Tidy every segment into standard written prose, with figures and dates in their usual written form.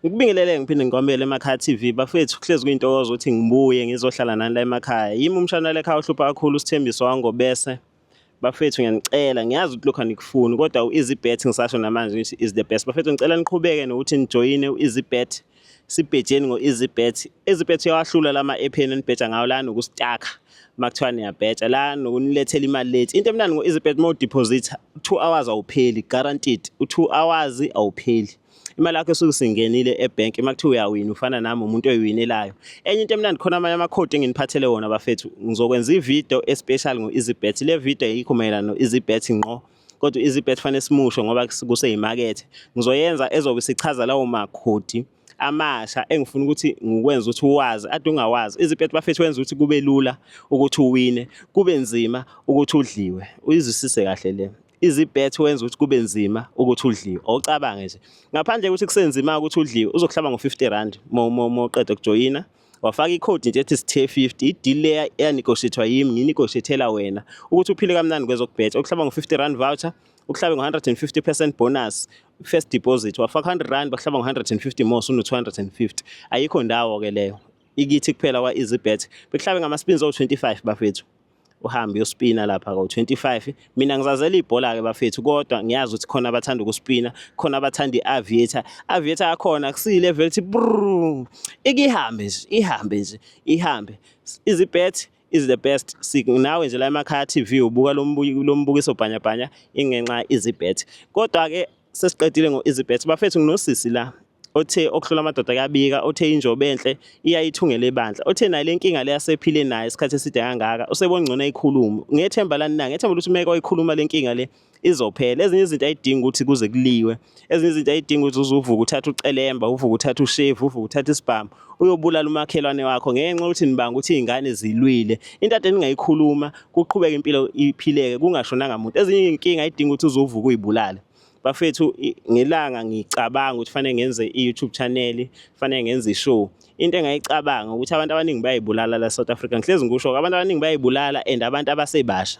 Ngikubingelele ngiphinde ngikwamele emakhaya TV bafethu kuhlezi kuyintokozo ukuthi ngibuye ngizohlala nani la emakhaya. Yimi umshana lekhaya ohlupha kakhulu uSithembiso wangobese. Bafethu ngiyanicela ngiyazi ukuthi lokho anikufuni kodwa u-EasyBet ngisasho namanje ngithi is the best. Bafethu ngicela niqhubeke nokuthi nijoyine u-EasyBet. Sibhejeni ngo-EasyBet. EasyBet uyawahlula lama epheni enibheja ngawo la nokusitaka. Makuthiwa niyabheja la nokunilethela imali late. Into emnandi ngo-EasyBet uma udeposit 2 hours awupheli guaranteed. U2 hours awupheli. Imali yakho esuke singenile ebhenki makuthiwa uyawina ufana nami umuntu oyiwinelayo. Enye into emnandi khona amanye amakhodi enginiphathele wona bafethu. Ngizokwenza ivideo especial ngo-EasyBet. Le video ayikho mayelana no-EasyBet ngqo. Kodwa u-EasyBet fanele simusho ngoba kuseyimakethe. Ngizoyenza ezobe sichaza lawo makhodi amasha engifuna ukuthi ngikwenza ukuthi uwazi ade ungawazi. EasyBet bafethu wenza ukuthi kube lula ukuthi uwine, kube nzima ukuthi udliwe. Uyizwisise kahle le. EasyBet wenza ukuthi kube nzima ukuthi udliwe. Awucabange nje. Ngaphandle ukuthi kusenzima ukuthi udliwe, uzokuhlaba ngo-R50 moqeda ukujoyina. Wafaka ikhodi nje ethi sithe 50, i-deal leya yanegotiatewa yimi, nginegotiatela wena. Ukuthi uphile kamnandi kwezokubhetha, ukuhlaba ngo-R50 voucher, ukuhlabe ngo-150% bonus, first deposit. Wafaka R100 bakuhlaba ngo-150 more, uno-250. Ayikho ndawo ke leyo. Ikithi kuphela kwa-EasyBet. Bekuhlabe ngama-spins o-25 bafethu. Uhambe uyospina lapha ko-25. Mina ngizazela ibhola ke bafethu kodwa ngiyazi ukuthi khona abathanda ukuspina, khona abathanda i-aviator. Aviator yakhona akusiyilevel ethi brrrr. Ihambe nje, ihambe. EasyBet is the best. Nawe nje la emakhaya TV ubuka lo mbukiso bhanyabhanya ingenxa EasyBet. Kodwa ke sesiqedile ngo-EasyBet bafethu nginosisi la. Othe okuhlula amadoda akabika, othe injobe enhle iyayithungela ebandla. Othe nayo lenkinga le yasephile nayo isikhathi eside kangaka, usebona ngcono ayikhulume. Ngethemba lani na, ngethemba ukuthi umeke oyikhuluma lenkinga le izophela. Ezinye izinto ayidinga ukuthi kuze kuliwe. Ezinye izinto ayidinga ukuthi uzuvuka uthatha ucelemba, uvuka uthatha ushave, uvuka uthatha isibhamu, uyobulala umakhelwane wakho ngenxa ukuthi nibanga ukuthi izingane zilwile. Into ade ningayikhuluma, kuqhubeka impilo iphileke kungashonanga umuntu. Ezinye inkinga ayidinga ukuthi uzuvuka uyibulale. Bafethu ngelanga ngicabanga ukuthi fanele ngenze i-YouTube channel, fanele ngenze i-show. Into engayicabanga ukuthi abantu abaningi bayayibulala la South Africa. Ngihlezi ngisho abantu abaningi bayayibulala and abantu abasebasha.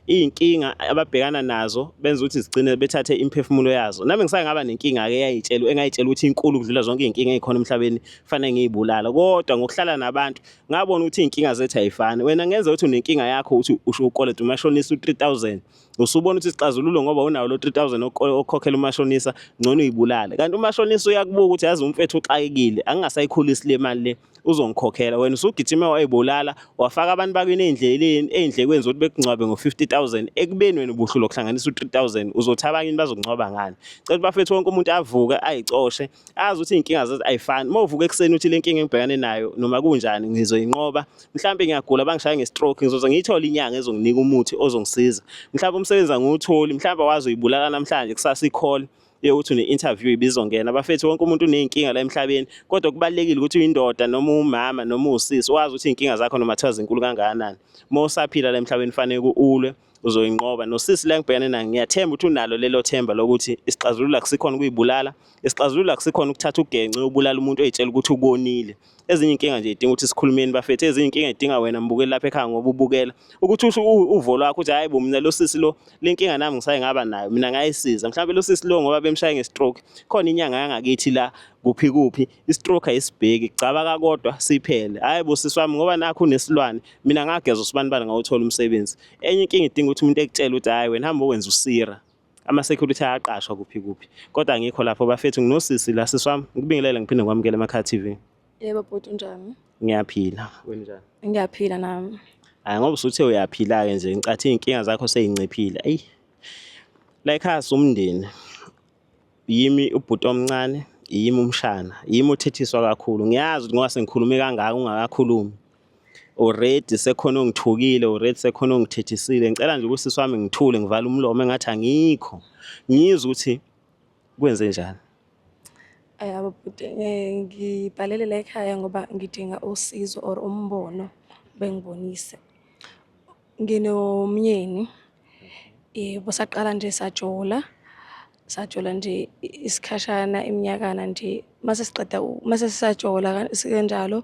Iy'nkinga ababhekana nazo benza ukuthi zigcine bethathe imphefumulo yazo. Nami ngisake ngaba nenkinga ke engayitshela ukuthi inkulu kudlula zonke iy'nkinga ey'khona emhlabeni fanele ngiyibulala. Kodwa ngokuhlala nabantu ngabona ukuthi iy'nkinga zethu ayifani. Wena ngenza ukuthi unenkinga yakho ukuthi usho ukoleta umashonisa u-3,000. Usubona ukuthi isixazululo ngoba unawo lo 3,000 okhokhela umashonisa ngcono uyibulale. Kanti umashonisa uyakubuka ukuthi yazi umfethu uxakekile, angingasayikhulisi le mali le uzongikhokhela. Wena usugijime wayibulala, wafaka abantu bakini ey'ndlekweni zokuthi bekungcwabe ngo-50,000 ekubeni wena ubuhlula ukuhlanganisa u-3,000 uzothi abanye bazokungcwaba ngani. Cela bafethu wonke umuntu avuke ayicoshe azi ukuthi iy'nkinga zethu ayifani. Uma uvuka ekuseni uthi le nkinga engibhekane nayo noma kunjani ngizoyinqoba. Mhlawumbe ngiyagula bangishaye nge-stroke ngizoze ngiyithole inyanga ezonginika umuthi ozongisiza. Mhlawumbe umsebenzi angiwutholi, mhlawumbe wazi uyibulala namhlanje kusasa i-call yokuthi une-interview ibizongena. Bafethu wonke umuntu uney'nkinga la emhlabeni kodwa kubalulekile ukuthi uyindoda noma umama noma usisi wazi ukuthi iy'nkinga zakho noma kuthiwa zinkulu kangakanani. Uma usaphila la emhlabeni fanele ulwe uzoyinqoba. Nosisi la ngibhekane naye ngiyathemba ukuthi unalo lelo themba lokuthi isixazululo akusikhona ukuyibulala, isixazululo akusikhona ukuthatha ugenge ubulala umuntu oyitshela ukuthi ukonile. Ezinye inkinga nje idinga ukuthi sikhulumeni bafethu, ezinye inkinga idinga wena mbukeli lapha ekhaya ngoba ubukela ukuthi usho uvo lwakho ukuthi hayi bo mina lo sisi lo le nkinga nami ngisaye ngaba nayo mina ngayisiza. Mhlawumbe lo sisi lo ngoba bemshaye nge-stroke khona inyanga yangakithi la kuphi i-stroke ayisibheki cabaka kodwa siphele. Hayi bo sisi wami ngoba nakho unesilwane mina ngageza usibanibani ngawuthola umsebenzi. Enye inkinga idinga ukuthi umuntu ekutshela ukuthi hayi wena hamba ukwenza usira. Ama-security ayaqashwa kuphi. Kodwa ngikho lapho bafethu nginosisi la sisi wami ngikubingelele ngiphinde ngikwamukele emakhaya TV. Yebo bhuti unjani? Ngiyaphila. Wena njani? Ngiyaphila nami. Hayi ngoba usuthe uyaphila-ke nje ngicathi iy'nkinga zakho seyinciphile. Eyi la ekhaya umndeni. Yimi ubhuti omncane, yimi umshana, yimi uthethiswa kakhulu. Ngiyazi ukuthi ngoba sengikhulume kangaka ungakakhulumi. Already sekhona ongithukile, already sekhona ongithethisile. Ngicela nje ukuthi sisi wami ngithule ngivale umlomo engathi angikho. Ngizwe ukuthi kwenze njani. Yabo bhuti ngibhalele la ekhaya ngoba ngidinga usizo or umbono bengibonise. Nginomyeni yebo saqala nje sajola nje isikhashana iminyakana nje mase sisajola kanjalo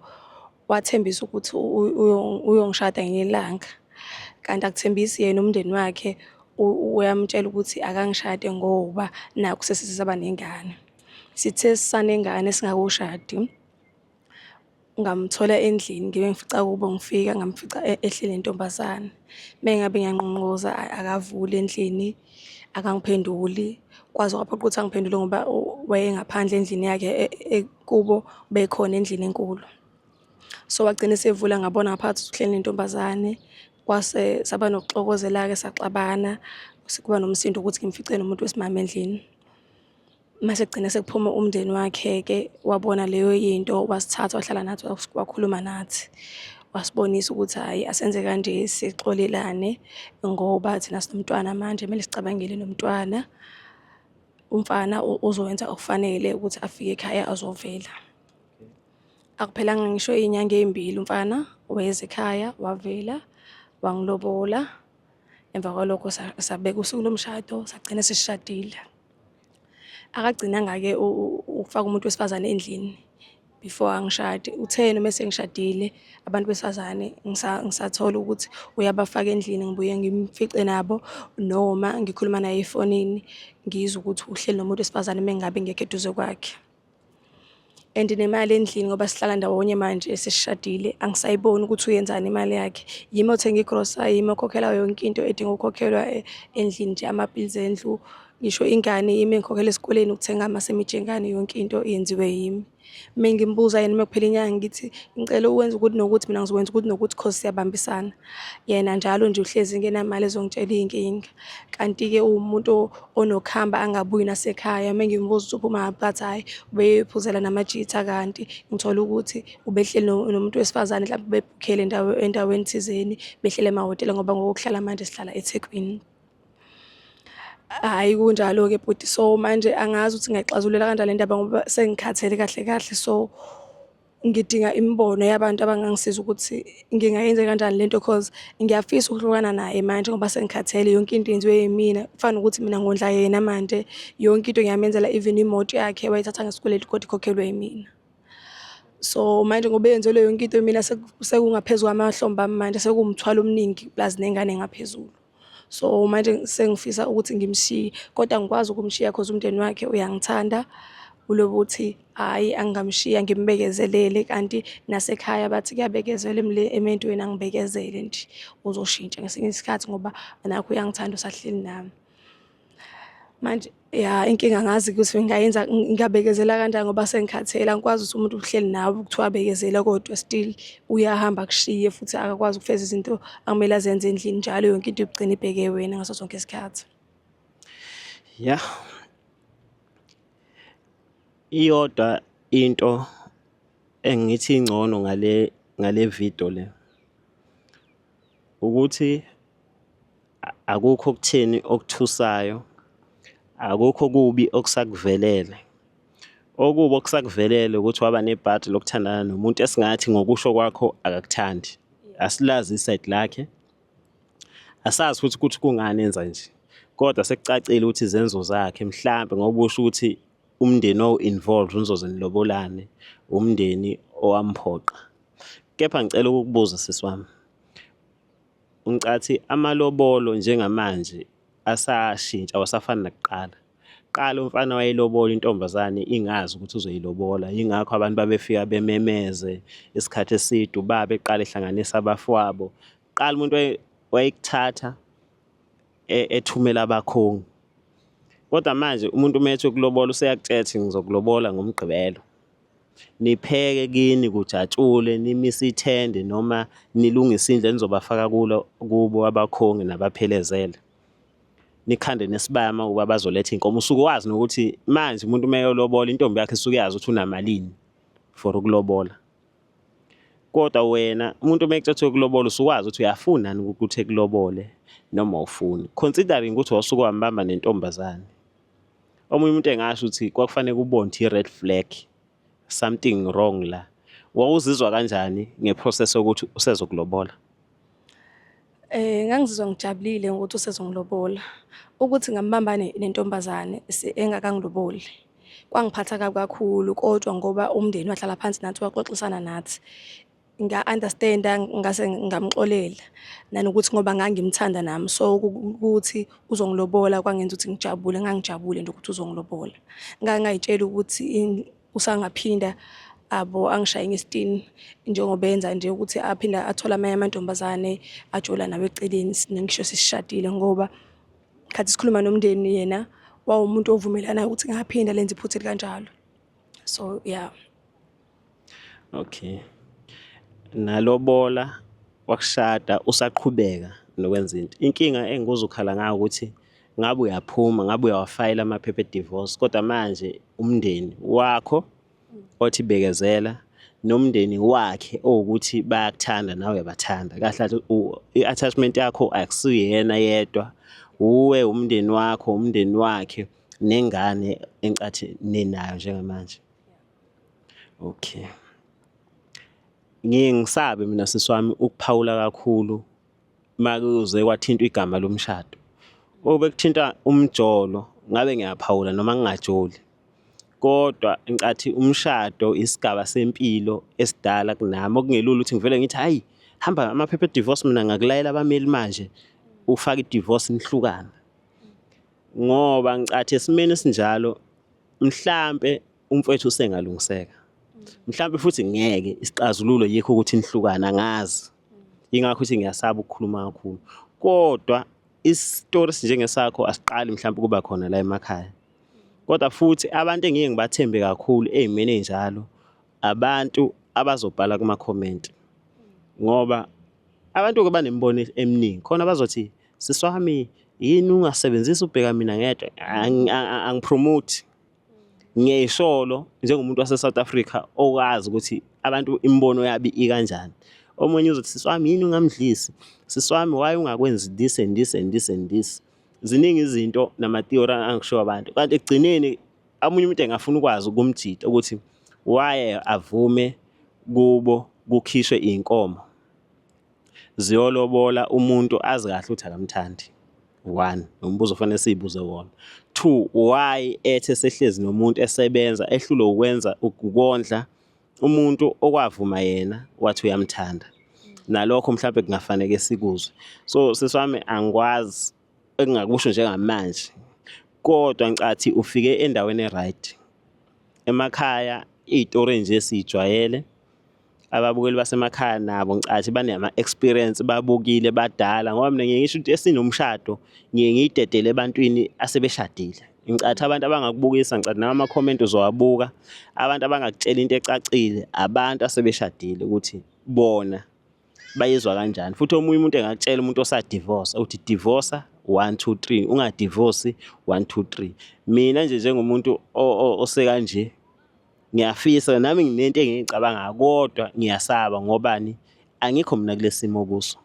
wathembisa ukuthi uyongishada ngelanga kanti akuthembisi yena umndeni wakhe uyamtshela ukuthi akangishade ngoba nakho sesizaba nengane. sithe sisanengane singakushadi, ngamthola endlini ngibe ngifica kubo, ngifika ngamfica ehleli nentombazane. Mengabe ngiyanqonqoza akavuli endlini, akangiphenduli. Kwaze kwaphoqa ukuthi angiphendule ngoba wayengaphandle endlini yakhe kubo bekhona endlini enkulu. So wagcina esevula, ngabona ngaphakathi ukuthi uhleli nentombazane. Kwase saba nokuxokozela-ke, saxabana, sekuba nomsindo ukuthi ngimfice nomuntu wesimame endlini. Mase kugcina sekuphuma umndeni wakhe-ke, wabona leyo yinto, wasithatha wahlala nathi, wakhuluma nathi. Wasibonisa ukuthi hhayi, asenze kanje, sixolelane ngoba thina sinomntwana manje, kumele sicabangele nomntwana. Umfana uzowenza okufanele ukuthi afike ekhaya azovela. Akuphelanga ngisho iy'nyanga ey'mbili, umfana weza ekhaya, wavela, wangilobola. Emva kwalokho sabeka usuku lomshado, sagcina sesishadile. Akagcinanga-ke ukufaka umuntu wesifazane endlini before angishade. Uthe noma sengishadile, abantu besifazane ngisathola ukuthi uyabafaka endlini, ngibuye ngimfice nabo, noma ngikhuluma naye efonini ngizwe ukuthi uhleli nomuntu wesifazane uma ngabe ngekho eduze kwakhe. And nemali endlini ngoba sihlala ndawonye manje sesishadile, angisayiboni ukuthi uyenzani imali yakhe. Yimi othenga igrosa, yimi okhokhela yonke into edinga ukukhokhelwa endlini nje, ama-bills endlu. Ngisho ingane yimi engikhokhela esikoleni, ukuthenga amasemithi engane, yonke into yenziwe yimi. Uma ngimbuza yena uma kuphela inyanga ngithi ngicela uwenze ukuthi nokuthi, mina ngizokwenza ukuthi nokuthi cause siyabambisana. Yena njalo nje uhlezi ngenamali ezongitshela iy'nkinga. Kanti-ke uwumuntu onokuhamba angabuyi nasekhaya. Uma ngimbuza ukuthi uphuma ngaphi, bathi hhayi ubeyophuzela namajitha, kanti ngithola ukuthi ubehleli nomuntu wesifazane, mhlawumbe bebhukhele endaweni thizeni, behlele emahhotela ngoba ngokuhlala manje sihlala eThekwini. Hhayi kunjalo-ke bhuti, so manje angazi ukuthi ngingayixazulula kanjani le ndaba ngoba sengikhathele kahle kahle. So ngidinga imibono yabantu abangangisiza ukuthi ngingayenza kanjani lento, cause ngiyafisa ukuhlukana naye manje ngoba sengikhathele, yonke into yenziwe yimina. Kufana nokuthi mina ngondla yena manje, yonke into ngiyamenzela, even imoto yakhe wayithatha ngesikweletu kodwa ikhokhelwe yimina. So manje ngoba yenzelwe yonke into mina, sekungaphezu kwamahlombe ami manje, sekuwumthwalo omningi plus nengane ngaphezulu. So manje sengifisa ukuthi ngimshiye, kodwa angikwazi ukumshiya cause umndeni wakhe uyangithanda. Ulobe uthi hhayi angingamshiya ngimbekezelele, kanti nasekhaya bathi kuyabekezelwa ementweni, angibekezele nje uzoshintsha ngesinye isikhathi ngoba nakho uyangithanda, usahleli nami. Manje ya inkinga angazi ukuthi ngingayenza, ngingabekezela kanjani ngoba sengikhathele. Angikwazi ukuthi umuntu uhleli nawe kuthiwa abekezela kodwa still uyahamba akushiye, futhi akakwazi ukufeza izinto akumele azenze endlini njalo, yonke into igcina ibheke wena ngaso sonke isikhathi. Ya, iyodwa into engithi ingcono ngale video le ukuthi akukho okutheni okuthusayo, akukho kubi okusakuvelele. Okubi okusakuvelele ukuthi waba nebhadi lokuthandana nomuntu esingathi ngokusho kwakho akakuthandi. Asilazi iside lakhe, asazi ukuthi kungani enza nje, kodwa sekucacile ukuthi izenzo zakhe mhlambe ngoba usho ukuthi umndeni owu-involved uzoze nilobolane, umndeni owamphoqa. Kepha ngicela ukukubuza sisi wami, ngicathi amalobolo njengamanje asashintsha, awasafani nakuqala. Kuqala umfana wayelobola intombazane ingazi ukuthi uzoyilobola, yingakho abantu babefika bememeze isikhathi eside, ubaba eqala ehlanganisa abafowabo. Kuqala umuntu wayekuthatha ethumela abakhongi, kodwa manje umuntu uma ethi ukulobola useyakutshela ngizokulobola ngoMgqibelo. Nipheke kini, kujatshule, nimise ithende noma nilungise indlu enizobafaka kubo abakhongi nabaphelezele. Nikhande nesibaya uma kuba bazoletha inkomo. Usuke wazi nokuthi manje umuntu uma eyolobola intombi yakhe isuke yazi ukuthi unamalini for ukulobola. Kodwa wena umuntu uma ekuthatha ukulobola usuwazi ukuthi uyafuna ukuthi ekulobole noma awufuni, considering ukuthi wasuke wambamba nentombazane. Omunye umuntu engasho ukuthi kwakufanele kubone i-red flag, something wrong la. Wawuzizwa kanjani ngeprocess yokuthi usezokulobola? Ngangizizwa ngijabulile ngokuthi usezongilobola. Ukuthi ngambamba nentombazane engakangiloboli kwangiphatha kabi kakhulu, kodwa ngoba umndeni wahlala phansi nathi waxoxisana nathi, nga-understand-a ngase ngamxolela nanokuthi ngoba ngangimthanda nami so ukuthi uzongilobola kwangenza ukuthi ngijabule ngangijabule nje ukuthi uzongilobola ngangayitshela ukuthi usangaphinda angishaye ngesitini njengoba enza nje ukuthi aphinda athola amanye amantombazane ajola nawe eceleni ngisho sesishadile ngoba khathi sikhuluma nomndeni yena wawumuntu ovumelanayo ukuthi ngaphinda lenze iphutha kanjalo so yeah. Okay. Nalobola wakushada usaqhubeka nokwenza into. Inkinga engikuzukhala ngayo ukuthi ngabe uyaphuma, ngabe uyawafayila amaphepha e-divorce kodwa manje umndeni wakho othi bekezela nomndeni wakhe ukuthi bayakuthanda nawe uyabathanda. Kahle i-attachment yakho akusiyena yedwa. Uwe umndeni wakho, umndeni wakhe nengane encathi nenayo njengamanje. Okay. Ngisabe mina siswami ukuphawula kakhulu makuze kwathinta igama lomshado. Obekuthinta umjolo ngabe ngiyaphawula noma ngingajoli. Kodwa ngicathi umshado isigaba sempilo esidala kunami okungelula ukuthi ngivele ngithi hayi hamba amaphepha e-divorce mina ngakulayela abameli manje ufaka i-divorce nihlukana. Ngoba ngicathi esimeni sinjalo mhlambe umfowethu usengalungiseka. Mhlambe futhi ngeke isixazululo yikho ukuthi nihlukana angazi. Ingakho ukuthi ngiyasaba ukukhuluma kakhulu. Kodwa isitori sinjengesakho asiqali mhlambe kuba khona la emakhaya. Kodwa futhi abantu engeke ngibathembe kakhulu ezimeni enjalo abantu abazobhala kuma comment. Ngoba abantu ke banembono eminingi khona bazothi siswami yini ungasebenzisa ubheka mina ngedwa angipromote ngiyisholo njengomuntu wase South Africa okwazi ukuthi abantu imbono yabi ikanjani. Omunye uzothi siswami yini ungamdlisi siswami why ungakwenzi this and this and this and this. Ziningi izinto nama theory angisho abantu kanti egcineni amunye umuntu engafuna ukwazi ukumjida ukuthi why avume kubo kukhishwe inkomo ziyolobola umuntu azi kahle ukuthi akamthandi. 1 umbuzo ofanele sibuze wona. 2 why ethe sehlezi nomuntu esebenza ehlulo ukwenza ukondla umuntu okwavuma yena wathi uyamthanda. Nalokho mhlawumbe kungafanele sikuzwe. So siswami angikwazi engingakusho njengamanje. Kodwa ngicathi ufike endaweni eright. Emakhaya izitori nje sijwayele. Ababukeli basemakhaya nabo ngicathi banema experience babukile badala ngoba mina ngiye ngisho ukuthi esinomshado ngiye ngidedele ebantwini asebeshadile. Ngicathi abantu abangakubukisa ngicathi nama comment uzowabuka abantu abangakutshela into ecacile abantu asebeshadile ukuthi bona bayizwa kanjani. Futhi omunye umuntu engakutshela umuntu osadivorce uthi divorce 1 2 3 ungadivorce 1 2 3. Mina nje njengomuntu osekanje ngiyafisa nami nginento engicabanga kodwa ngiyasaba ngobani angikho mina kulesimo kuso.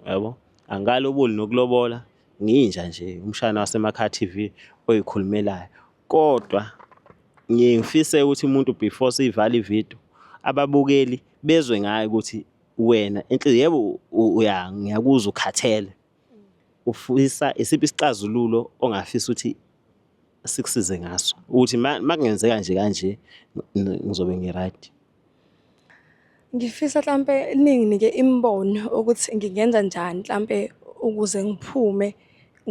Yabo? Angaloboli nokulobola nginja nje umshana wasemakhaya TV oyikhulumelayo. Kodwa ngiyengifise ukuthi umuntu before siyivala ivideo ababukeli bezwe ngayo ukuthi wena enhliziyo yebo ngiyakuzwa ukhathele. Ufisa isiphi isixazululo ongafisa ukuthi sikusize ngaso ukuthi makungenzeka nje kanje ngizobe ngiright. Ngifisa mhlambe ninginike imbono ukuthi ngingenza njani mhlambe ukuze ngiphume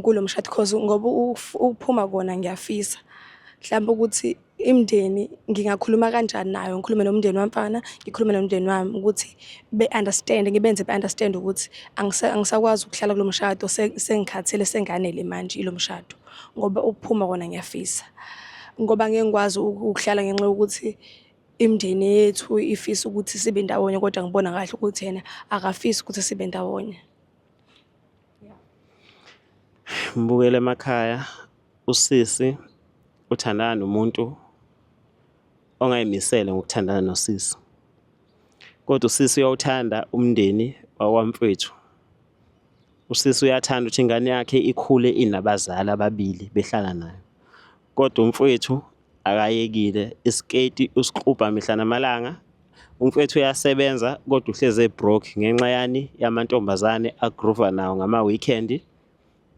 kulomshado because ngoba ukuphuma kona ngiyafisa mhlambe ukuthi imndeni ngingakhuluma kanjani nayo ngikhulume nomndeni wamfana ngikhulume nomndeni wami ukuthi ngibenze be-understand ukuthi angisakwazi ukuhlala kulomshado sengikhathele senganele manje ilomshado ngoba ukuphuma kona ngiyafisa ngoba ngeke ngikwazi ukuhlala ngenxa yokuthi imndeni yethu ifisa ukuthi sibe ndawonye kodwa ngibona kahle ukuthi yena akafisi ukuthi sibe ndawonye. Mbukele emakhaya usisi uthandana nomuntu ongayimisele ngokuthandana nosisi. Kodwa usisi uyawuthanda umndeni wakwamfethu. Usisi uyathanda ukuthi ingane yakhe ikhule inabazali ababili behlala nayo. Kodwa umfethu akayekile isketi usiqhubha mihla namalanga. Umfethu uyasebenza kodwa uhleze broke ngenxa yani yamantombazane agroova nawo ngama weekend.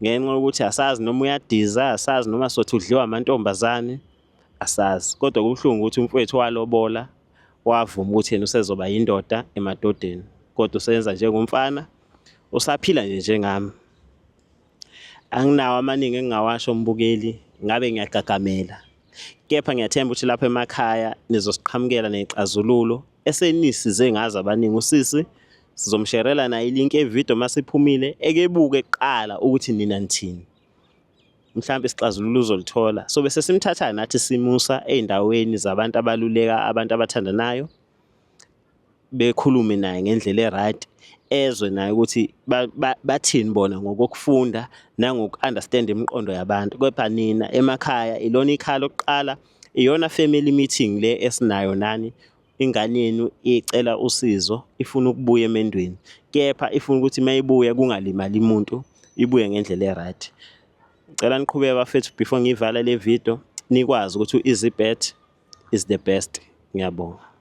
Ngenxa yokuthi asazi noma uyadiza asazi noma sothi udliwa amantombazane asazi. Kodwa kubuhlungu ukuthi umfethu walobola wavuma ukuthi yena usezoba yindoda emadodeni, kodwa useyenza njengomfana, usaphila nje njengami. Anginawo amaningi engingawasho mbukeli, ngabe ngiyagagamela. Kepha ngiyathemba ukuthi lapha emakhaya nizosiqhamukela nexazululo esenisize ngazi abaningi. Usisi sizomsherela naye ilink yevidiyo masiphumile ekebuke kuqala ukuthi nina nithini. Mhlawumbe isixazululo uzolithola. So bese simthatha nathi simusa ey'ndaweni zabantu abaluleka, abantu abathandanayo, bekhulume naye ngendlela e-right, ezwe naye ukuthi bathini bona ngokufunda nangoku-understand imiqondo yabantu. Kepha nina emakhaya ilona ikhala lokuqala, iyona family meeting le esinayo nani. Ingane yenu icela usizo, ifuna ukubuya emendweni, kepha ifuna ukuthi mayibuya kungalimali umuntu, ibuye ngendlela e-right. Ngicela niqhubeke bafethu before ngivala le video nikwazi ukuthi u-EasyBet is the best. Ngiyabonga.